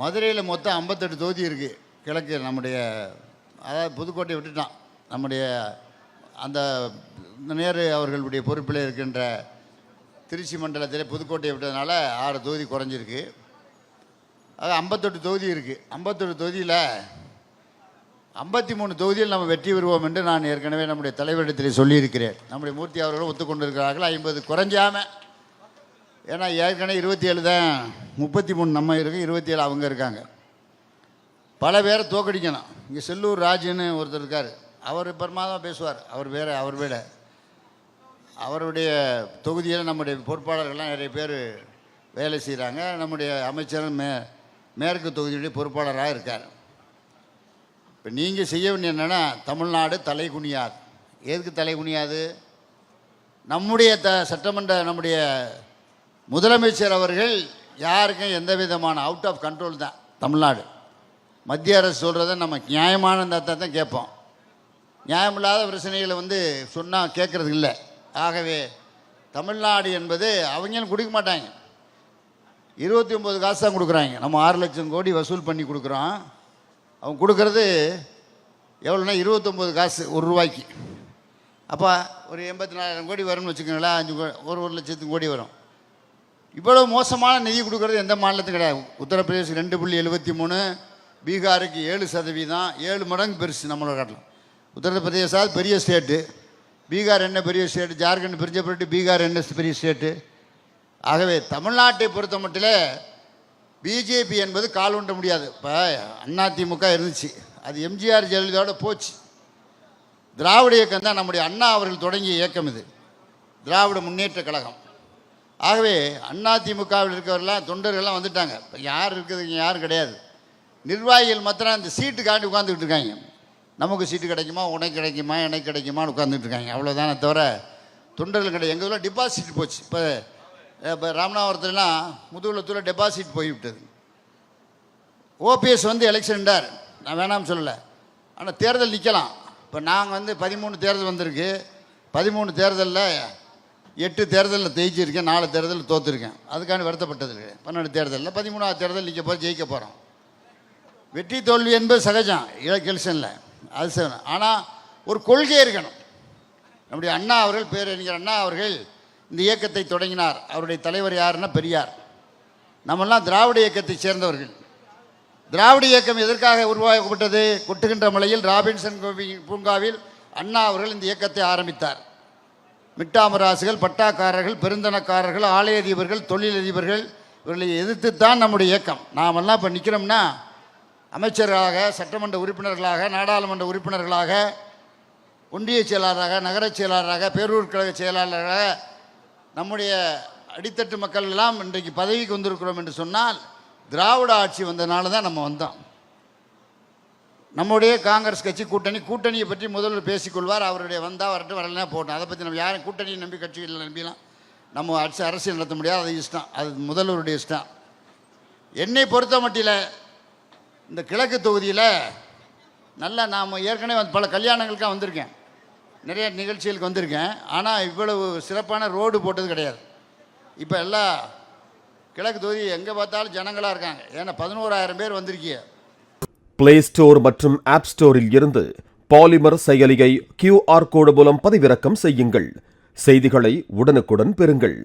மதுரையில் மொத்தம் 58 தொகுதி இருக்குது. கிழக்கு நம்முடைய அதாவது புதுக்கோட்டை விட்டுட்டான். நம்முடைய அந்த நேரு அவர்களுடைய பொறுப்பில் இருக்கின்ற திருச்சி மண்டலத்தில் புதுக்கோட்டையை விட்டதுனால 6 தொகுதி குறைஞ்சிருக்கு. அது 58 தொகுதி இருக்குது. 58 தொகுதியில் 53 தொகுதியில் நம்ம வெற்றி பெறுவோம் என்று நான் ஏற்கனவே நம்முடைய தலைவரிடத்தில் சொல்லியிருக்கிறேன். நம்முடைய மூர்த்தி அவர்களும் ஒத்துக்கொண்டிருக்கிறார்கள். 50 குறைஞ்சாமல், ஏன்னா ஏற்கனவே 27 தான், 33 நம்ம இருக்குது, 27 அவங்க இருக்காங்க. பல பேரை தோக்கடிக்கணும். இங்கே செல்லூர் ராஜுன்னு ஒருத்தர் இருக்கார். அவர் பிரமாதமாக பேசுவார். அவர் விட அவருடைய தொகுதியில் நம்முடைய பொறுப்பாளர்கள்லாம் நிறைய பேர் வேலை செய்கிறாங்க. நம்முடைய அமைச்சர் மேற்கு தொகுதியுடைய பொறுப்பாளராக இருக்கார். இப்போ நீங்கள் செய்ய வேண்டிய என்னென்னா, தமிழ்நாடு தலை குனியாது. எதுக்கு தலை குனியாது? நம்முடைய சட்டமன்ற நம்முடைய முதலமைச்சர் அவர்கள் யாருக்கும் எந்த விதமான அவுட் ஆஃப் கண்ட்ரோல் தான் தமிழ்நாடு. மத்திய அரசு சொல்கிறத நம்ம நியாயமான தான் கேட்போம். நியாயமில்லாத பிரச்சனைகளை சொன்னால் கேட்குறது இல்லை. ஆகவே தமிழ்நாடு என்பது அவங்களும் கொடுக்க மாட்டாங்க. 29 காசு தான் கொடுக்குறாங்க. நம்ம 6 லட்சம் கோடி வசூல் பண்ணி கொடுக்குறோம். அவங்க கொடுக்குறது எவ்வளோனா 29 காசு ஒரு ரூபாய்க்கு. அப்போ ஒரு 84,000 கோடி வரும்னு வச்சுக்கோங்களேன். 1 லட்சத்துக்கு கோடி வரும். இவ்வளோ மோசமான நிதி கொடுக்குறது எந்த மாநிலத்துக்கும் கிடையாது. உத்தரப்பிரதேசம் 2.73, பீகாருக்கு 7%, 7 மடங்கு பெருசு நம்மளோட காட்டலாம். உத்தரப்பிரதேசாவது பெரிய ஸ்டேட்டு, பீகார் என்ன பெரிய ஸ்டேட்டு, ஜார்க்கண்ட் பிரிஞ்ச பிறகு பீகார் என்ன பெரிய ஸ்டேட்டு. ஆகவே தமிழ்நாட்டை பொறுத்த மட்டில் பிஜேபி என்பது கால் ஊன்ற முடியாது. இப்போ அதிமுக இருந்துச்சு, அது எம்ஜிஆர் ஜெயலலிதாவோட போச்சு. திராவிட இயக்கம் தான் நம்முடைய அண்ணா அவர்கள் தொடங்கிய இயக்கம். இது திராவிட முன்னேற்ற கழகம். ஆகவே அதிமுகவில் இருக்கிறவர்கள்லாம் தொண்டர்கள்லாம் வந்துட்டாங்க. இப்போ யார் இருக்கிறதுங்க? யாரும் கிடையாது. நிர்வாகிகள் மாத்திரம் அந்த சீட்டுக்காண்டி உட்காந்துக்கிட்டு இருக்காங்க. நமக்கு சீட்டு கிடைக்குமா, உனக்கு கிடைக்குமா, எனக்கு கிடைக்குமான்னு உட்காந்துட்டு இருக்காங்க. அவ்வளோதானே தவிர தொண்டர்கள் கிடையாது. எங்கள் ஊரில் டெபாசிட் போச்சு. இப்போ ராமநாதபுரத்துலாம் முதுகுளத்தூரில் டெபாசிட் போய்விட்டது. ஓபிஎஸ் எலெக்ஷன்டார், நான் வேணாம்னு சொல்லலை. ஆனால் தேர்தல் நிற்கலாம். இப்போ நாங்கள் 13 தேர்தல் வந்திருக்கு. 13 தேர்தலில் 8 தேர்தலில் ஜெயிச்சிருக்கேன், 4 தேர்தலில் தோற்றுருக்கேன். அதுக்கான வருத்தப்பட்டது இல்லை. 12 தேர்தலில் 13ஆவது தேர்தல் நிற்க போகிற ஜெயிக்க போகிறோம். வெற்றி தோல்வி என்பது சகஜம் எலெக்ஷனில், அது சரி. ஆனால் ஒரு கொள்கை இருக்கணும். நம்முடைய அண்ணா அவர்கள், பேரறிஞர் அண்ணா அவர்கள் இந்த இயக்கத்தை தொடங்கினார். அவருடைய தலைவர் யாருன்னா பெரியார். நம்மெல்லாம் திராவிட இயக்கத்தை சேர்ந்தவர்கள். திராவிட இயக்கம் எதற்காக உருவாக்கப்பட்டது? கொட்டுகின்ற மலையில் ராபின்சன் பூங்காவில் அண்ணா அவர்கள் இந்த இயக்கத்தை ஆரம்பித்தார். மிட்டாமராசுகள், பட்டாக்காரர்கள், பெருந்தனக்காரர்கள், ஆலய அதிபர்கள், தொழிலதிபர்கள் இவர்களை எதிர்த்துத்தான் நம்முடைய இயக்கம். நாமெல்லாம் இப்போ நிற்கிறோம்னா அமைச்சர்களாக, சட்டமன்ற உறுப்பினர்களாக, நாடாளுமன்ற உறுப்பினர்களாக, ஒன்றிய செயலாளராக, நகரச் செயலாளராக, பேரூர் கழக செயலாளராக நம்முடைய அடித்தட்டு மக்கள் எல்லாம் இன்றைக்கு பதவிக்கு வந்திருக்கிறோம் என்று சொன்னால் திராவிட ஆட்சி வந்ததுனால தான் நம்ம வந்தோம். நம்முடைய காங்கிரஸ் கட்சி கூட்டணியை பற்றி முதல்வர் பேசிக்கொள்வார். அவருடைய வந்தால் வரட்டும், வரலன்னா போட்டோம். அதை பற்றி நம்ம யாரும் கூட்டணியை நம்பி, கட்சிகளை நம்பிலாம் நம்ம அரசியல் நடத்த முடியாது. அது இஷ்டம், அது முதல்வருடைய இஷ்டம். என்னை பொறுத்த மட்டில் இந்த கிழக்கு தொகுதியில் நல்லா நாம் ஏற்கனவே பல கல்யாணங்களுக்காக வந்திருக்கேன், நிறைய நிகழ்ச்சிகளுக்கு வந்திருக்கேன். ஆனால் இவ்வளவு சிறப்பான ரோடு போட்டது கிடையாது. இப்போ எல்லாம் கிழக்கு தொகுதி எங்கே பார்த்தாலும் ஜனங்களாக இருக்காங்க. ஏன்னா 11,000 பேர் வந்திருக்கீங்க. பிளே ஸ்டோர் மற்றும் ஆப் ஸ்டோரில் இருந்து பாலிமர் செயலியை QR கோடு மூலம் பதிவிறக்கம் செய்யுங்கள். செய்திகளை உடனுக்குடன் பெறுங்கள்.